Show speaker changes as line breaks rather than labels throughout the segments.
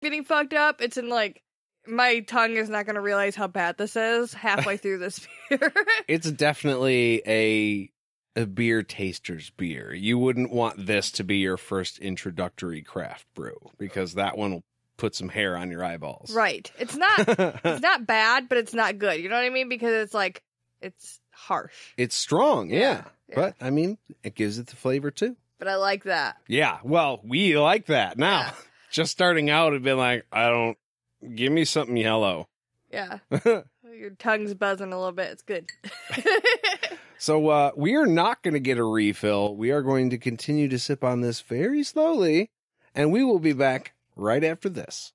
getting fucked up. It's in like, my tongue is not going to realize how bad this is halfway through this beer.
It's definitely a beer taster's beer. You wouldn't want this to be your first introductory craft brew, because that one will put some hair on your eyeballs.
Right. It's not bad, but it's not good. You know what I mean? Because it's like, it's harsh.
It's strong, yeah.
Yeah.
But, I mean, it gives it the flavor, too.
But I like that.
Yeah, well, we like that. Now,
Yeah.
just starting out, it'd been like, give me something yellow.
Yeah. Your tongue's buzzing a little bit. It's good.
So we are not going to get a refill. We are going to continue to sip on this very slowly, and we will be back right after this.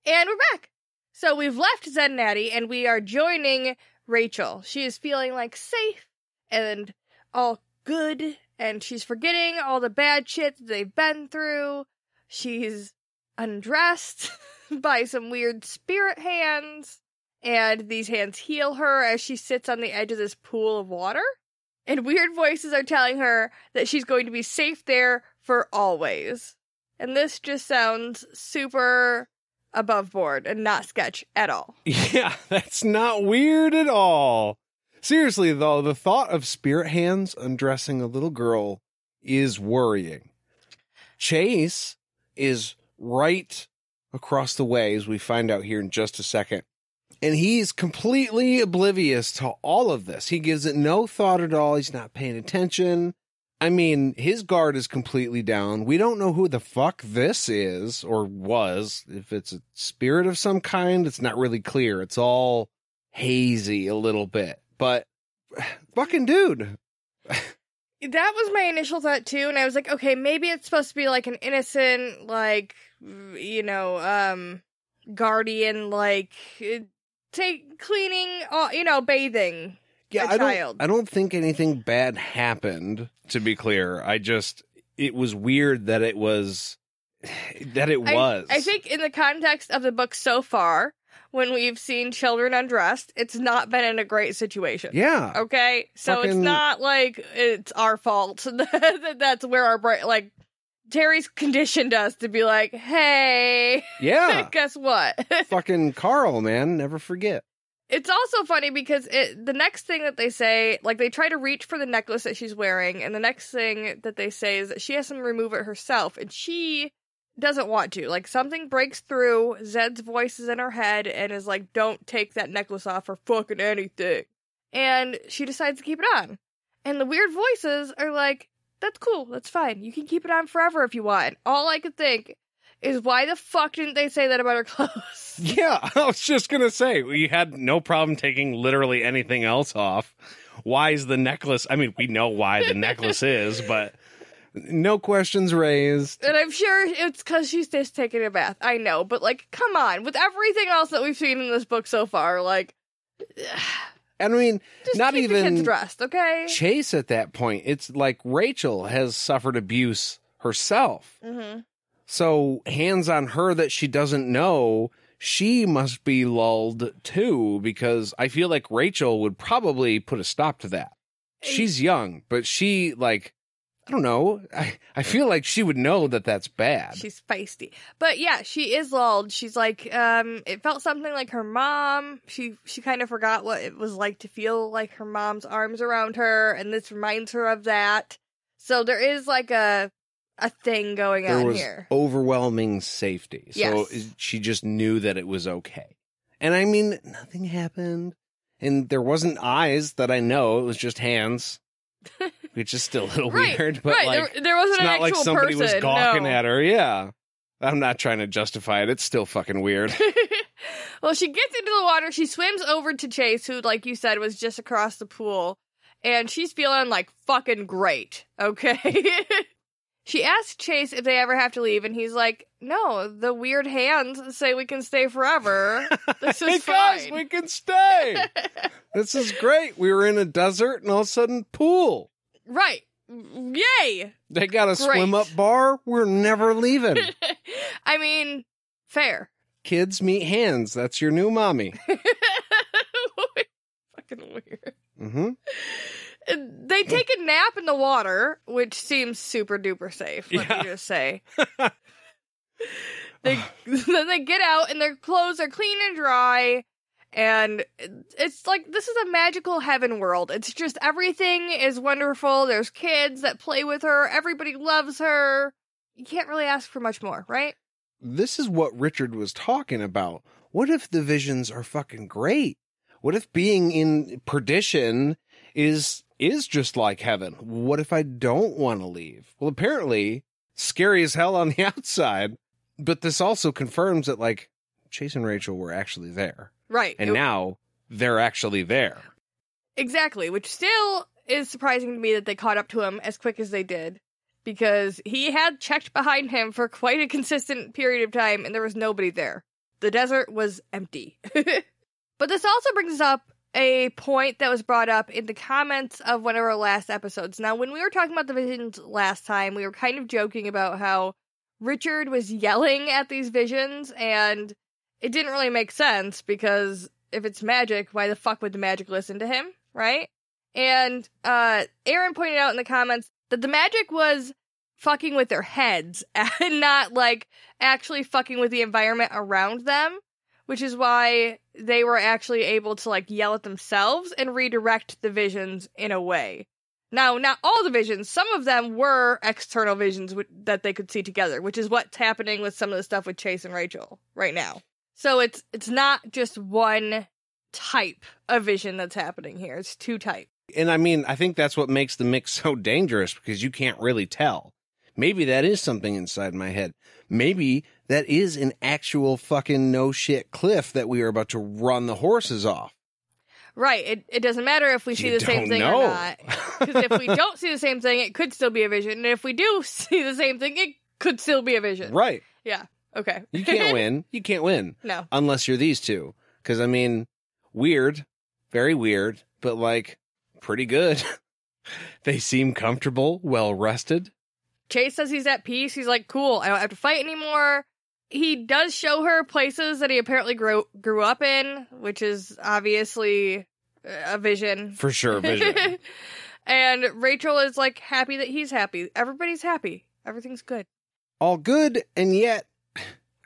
And we're back. So we've left Zedd and Adie, and we are joining Rachel. She is feeling like safe and all good, and she's forgetting all the bad shit that they've been through. She's undressed by some weird spirit hands, and these hands heal her as she sits on the edge of this pool of water. And weird voices are telling her that she's going to be safe there for always. And this just sounds super above board and not sketch at all.
Yeah, that's not weird at all. Seriously, though, the thought of spirit hands undressing a little girl is worrying. Chase is right across the way, as we find out here in just a second. And he's completely oblivious to all of this. He gives it no thought at all. He's not paying attention. I mean, his guard is completely down. We don't know who the fuck this is, or was. If it's a spirit of some kind, it's not really clear. It's all hazy a little bit. But, fucking dude.
That was my initial thought, too. And I was like, okay, maybe it's supposed to be like an innocent, like, you know, guardian, like, cleaning, you know, bathing.
Yeah,
child.
I don't think anything bad happened, to be clear. It was weird that it was. I think in the context of the book so far, when we've seen children undressed, it's not been in a great situation. Yeah.
Okay? So it's not like it's our fault. That's where our brain, like, Terry's conditioned us to be like, hey.
Yeah.
Guess what?
Fucking Carl, man. Never forget.
It's also funny because the next thing that they say, like, they try to reach for the necklace that she's wearing, and the next thing that they say is that she has to remove it herself, and she doesn't want to. Like, something breaks through, Zedd's voice is in her head, and is like, don't take that necklace off for fucking anything. And she decides to keep it on. And the weird voices are like, that's cool, that's fine, you can keep it on forever if you want. And all I could think is, why the fuck didn't they say that about her clothes?
Yeah, I was just going to say, we had no problem taking literally anything else off. Why is the necklace? I mean, we know why the necklace is, but no questions raised.
And I'm sure it's because she's just taking a bath. I know, but, like, come on. With everything else that we've seen in this book so far, like,
and I mean,
just
not
keep
even
the kids dressed, okay?
Chase at that point. It's like Rachel has suffered abuse herself.
Mm-hmm.
So hands on her that she doesn't know, she must be lulled too, because I feel like Rachel would probably put a stop to that. She's young, but she, like, I don't know. I feel like she would know that that's bad.
She's feisty. But yeah, she is lulled. She's like, it felt something like her mom. She kind of forgot what it was like to feel like her mom's arms around her, and this reminds her of that. So there is like a thing going on here.
Overwhelming safety. So
yes.
She just knew that it was okay. And I mean, nothing happened. And there wasn't eyes that I know. It was just hands. Which is still a little weird. But
right.
like,
there wasn't
it's
an
not
actual
like somebody
person.
was gawking
No.
at her. Yeah. I'm not trying to justify it. It's still fucking weird.
Well, she gets into the water. She swims over to Chase, who, like you said, was just across the pool. And she's feeling, like, fucking great. Okay? She asks Chase if they ever have to leave, and he's like, no, the weird hands say we can stay forever. This is
Because
fine.
we can stay. This is great. We were in a desert and all of a sudden pool.
Right. Yay!
They got a swim up bar. We're never leaving.
I mean, fair.
Kids meet hands. That's your new mommy.
Fucking weird.
Mm-hmm.
They take a nap in the water, which seems super duper safe, let me just say. Then they get out and their clothes are clean and dry, and it's like, this is a magical heaven world. It's just, everything is wonderful. There's kids that play with her. Everybody loves her. You can't really ask for much more, right?
This is what Richard was talking about. What if the visions are fucking great? What if being in perdition is just like heaven? What if I don't want to leave? Well, apparently, scary as hell on the outside, but this also confirms that, like, Chase and Rachel were actually there.
Right.
And now they're actually there.
Exactly, which still is surprising to me that they caught up to him as quick as they did, because he had checked behind him for quite a consistent period of time, and there was nobody there. The desert was empty. But this also brings up a point that was brought up in the comments of one of our last episodes. Now, when we were talking about the visions last time, we were kind of joking about how Richard was yelling at these visions, and it didn't really make sense, because if it's magic, why the fuck would the magic listen to him, right? And Aaron pointed out in the comments that the magic was fucking with their heads and not, like, actually fucking with the environment around them, which is why they were actually able to, like, yell at themselves and redirect the visions in a way. Now, not all the visions. Some of them were external visions that they could see together, which is what's happening with some of the stuff with Chase and Rachel right now. So it's not just one type of vision that's happening here. It's two types.
And I mean, I think that's what makes the mix so dangerous, because you can't really tell. Maybe that is something inside my head. Maybe that is an actual fucking no shit cliff that we are about to run the horses off.
Right. It doesn't matter if we see the same thing or not. Because if we don't see the same thing, it could still be a vision. And if we do see the same thing, it could still be a vision.
Right.
Yeah. Okay.
You can't win. You can't win.
No.
Unless you're these two. Because, I mean, weird. Very weird. But, like, pretty good. They seem comfortable, well rested.
Chase says he's at peace. He's like, cool, I don't have to fight anymore. He does show her places that he apparently grew up in, which is obviously a vision.
For sure, a vision.
And Rachel is, like, happy that he's happy. Everybody's happy. Everything's good.
All good, and yet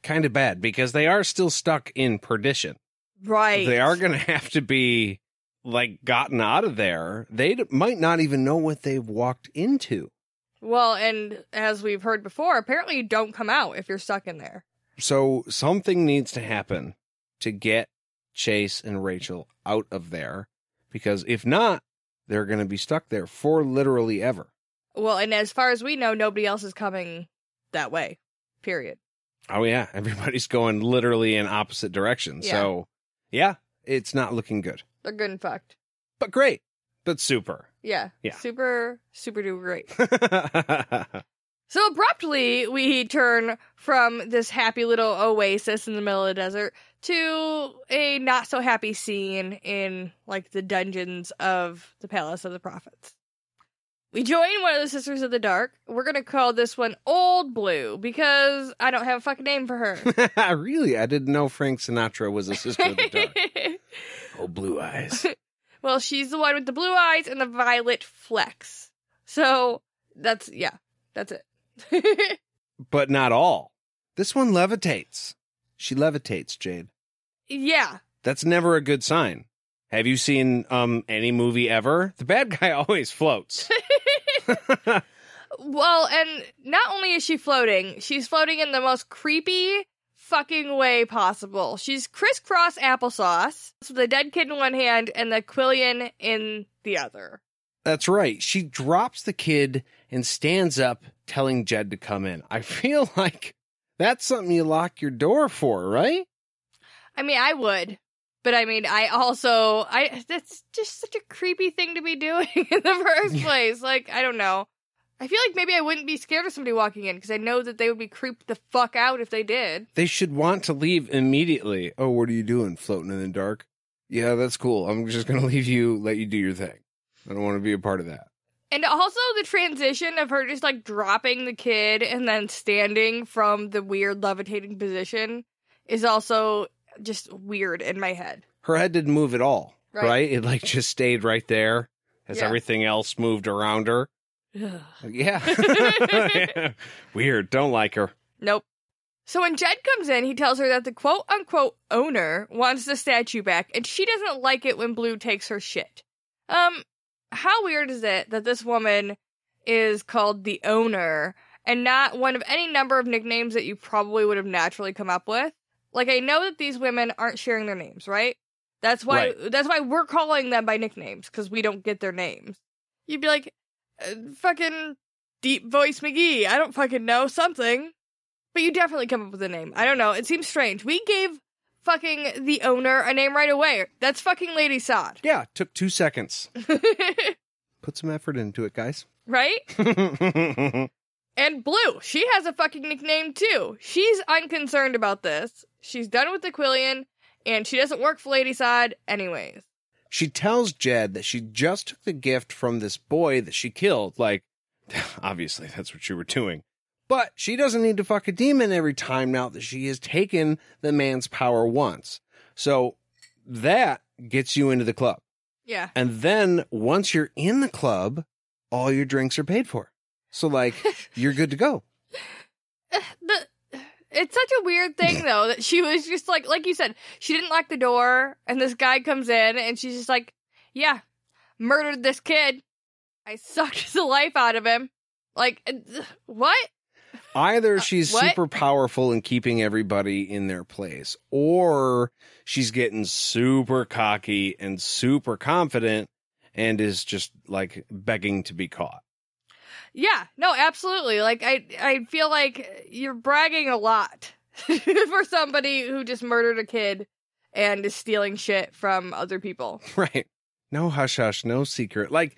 kind of bad, because they are still stuck in perdition.
Right.
They are going to have to be, like, gotten out of there. They might not even know what they've walked into.
Well, and as we've heard before, apparently you don't come out if you're stuck in there.
So something needs to happen to get Chase and Rachel out of there, because if not, they're going to be stuck there for literally ever.
Well, and as far as we know, nobody else is coming that way, period.
Oh, yeah. Everybody's going literally in opposite directions.
Yeah.
So, yeah, it's not looking good.
They're good and fucked.
But great. But super.
Yeah.
Yeah.
Super, super duper great. So abruptly, we turn from this happy little oasis in the middle of the desert to a not-so-happy scene in, like, the dungeons of the Palace of the Prophets. We join one of the Sisters of the Dark. We're going to call this one Old Blue, because I don't have a fucking name for her.
Really? I didn't know Frank Sinatra was a Sister of the Dark. Oh, blue eyes.
Well, she's the one with the blue eyes and the violet flecks. So, that's it.
But not all. This one levitates. She levitates, Jade.
Yeah.
That's never a good sign. Have you seen any movie ever? The bad guy always floats.
Well, and not only is she floating, she's floating in the most creepy fucking way possible. She's crisscross applesauce, with the dead kid in one hand and the Quillian in the other.
That's right. She drops the kid and stands up, telling Zedd to come in. I feel like that's something you lock your door for, right?
I mean, I would. But I mean, that's just such a creepy thing to be doing in the first place. Like, I don't know. I feel like maybe I wouldn't be scared of somebody walking in, because I know that they would be creeped the fuck out if they did.
They should want to leave immediately. Oh, what are you doing? Floating in the dark? Yeah, that's cool. I'm just going to leave you, let you do your thing. I don't want to be a part of that.
And also the transition of her just, like, dropping the kid and then standing from the weird levitating position is also just weird in my head.
Her head didn't move at all, right? It, like, just stayed right there. as
Yeah.
everything else moved around her.
Ugh.
Yeah. Weird. Don't like her.
Nope. So when Jed comes in, he tells her that the quote-unquote owner wants the statue back, and she doesn't like it when Blue takes her shit. How weird is it that this woman is called the owner and not one of any number of nicknames that you probably would have naturally come up with? Like, I know that these women aren't sharing their names, right? That's why we're calling them by nicknames, because we don't get their names. You'd be like, fucking Deep Voice McGee, I don't fucking know, something. But you definitely come up with a name. I don't know, it seems strange. We gave fucking the owner a name right away. That's fucking Lady Sod.
Yeah, took 2 seconds. Put some effort into it, guys.
Right? And Blue, she has a fucking nickname too. She's unconcerned about this. She's done with the Quillian, and she doesn't work for Lady Sod anyways.
She tells Jed that she just took the gift from this boy that she killed. Like, obviously that's what you were doing. But she doesn't need to fuck a demon every time now that she has taken the man's power once. So that gets you into the club.
Yeah.
And then once you're in the club, all your drinks are paid for. So, like, you're good to go.
It's such a weird thing, though, that she was just like you said, she didn't lock the door, and this guy comes in, and she's just like, yeah, murdered this kid. I sucked the life out of him. Like, what?
Either she's
what?
super powerful in keeping everybody in their place, or she's getting super cocky and super confident and is just, like, begging to be caught.
Yeah, no, absolutely. Like, I feel like you're bragging a lot for somebody who just murdered a kid and is stealing shit from other people.
Right. No hush-hush, no secret. Like,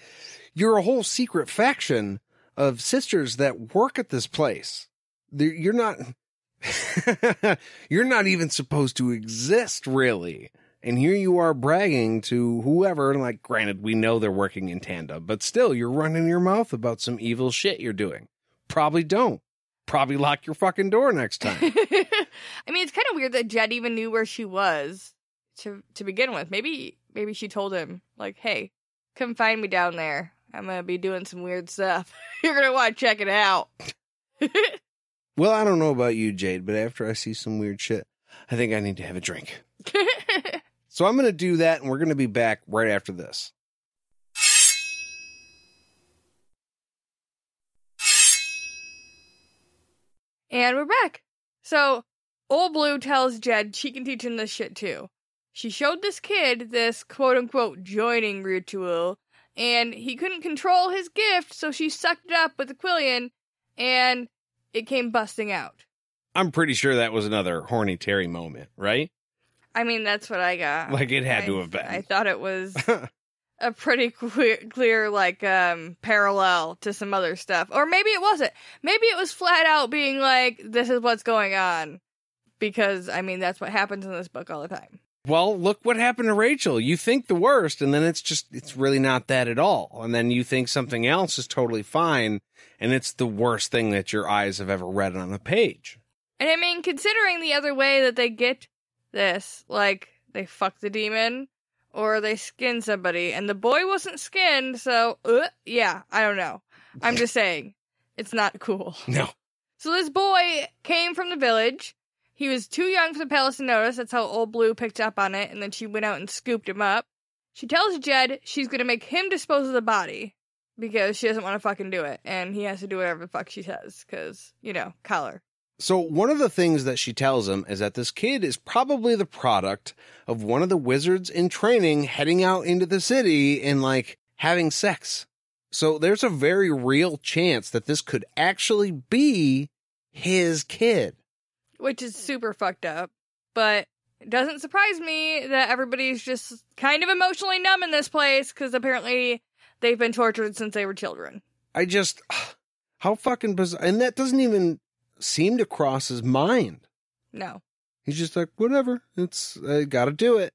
you're a whole secret faction of sisters that work at this place. You're not... you're not even supposed to exist, really. And here you are bragging to whoever, and like, granted, we know they're working in tandem, but still, you're running your mouth about some evil shit you're doing. Probably don't. Probably lock your fucking door next time.
I mean, it's kind of weird that Jed even knew where she was to begin with. Maybe she told him, like, hey, come find me down there. I'm going to be doing some weird stuff. You're going to want to check it out.
Well, I don't know about you, Jade, but after I see some weird shit, I think I need to have a drink. So I'm going to do that, and we're going to be back right after this.
And we're back. So, old Blue tells Jed she can teach him this shit too. She showed this kid this quote-unquote joining ritual, and he couldn't control his gift, so she sucked it up with the Quillian, and it came busting out.
I'm pretty sure that was another horny Terry moment, right?
I mean, that's what I got.
Like, it had to have been.
I thought it was a pretty clear, like, parallel to some other stuff. Or maybe it wasn't. Maybe it was flat out being like, this is what's going on. Because, I mean, that's what happens in this book all the time.
Well, look what happened to Rachel. You think the worst, and then it's really not that at all. And then you think something else is totally fine, and it's the worst thing that your eyes have ever read on a page.
And I mean, considering the other way that they get this, like, they fuck the demon, or they skin somebody, and the boy wasn't skinned, so, yeah, I don't know. I'm just saying, it's not cool.
No.
So this boy came from the village. He was too young for the palace to notice. That's how old Blue picked up on it, and then she went out and scooped him up. She tells Jed she's gonna make him dispose of the body, because she doesn't want to fucking do it, and he has to do whatever the fuck she says, because, you know, collar.
So one of the things that she tells him is that this kid is probably the product of one of the wizards in training heading out into the city and, like, having sex. So there's a very real chance that this could actually be his kid.
Which is super fucked up. But it doesn't surprise me that everybody's just kind of emotionally numb in this place, because apparently they've been tortured since they were children.
How fucking bizarre. And that doesn't even seem to cross his mind.
No.
He's just like, whatever, I gotta do it.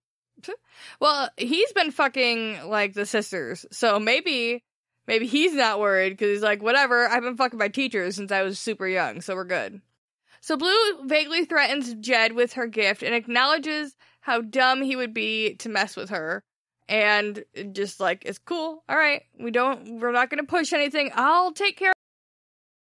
Well, he's been fucking, like, the sisters, so maybe he's not worried, because he's like, whatever, I've been fucking my teachers since I was super young, so we're good. So Blue vaguely threatens Jed with her gift and acknowledges how dumb he would be to mess with her, and just like, it's cool. All right. We're not going to push anything. I'll take care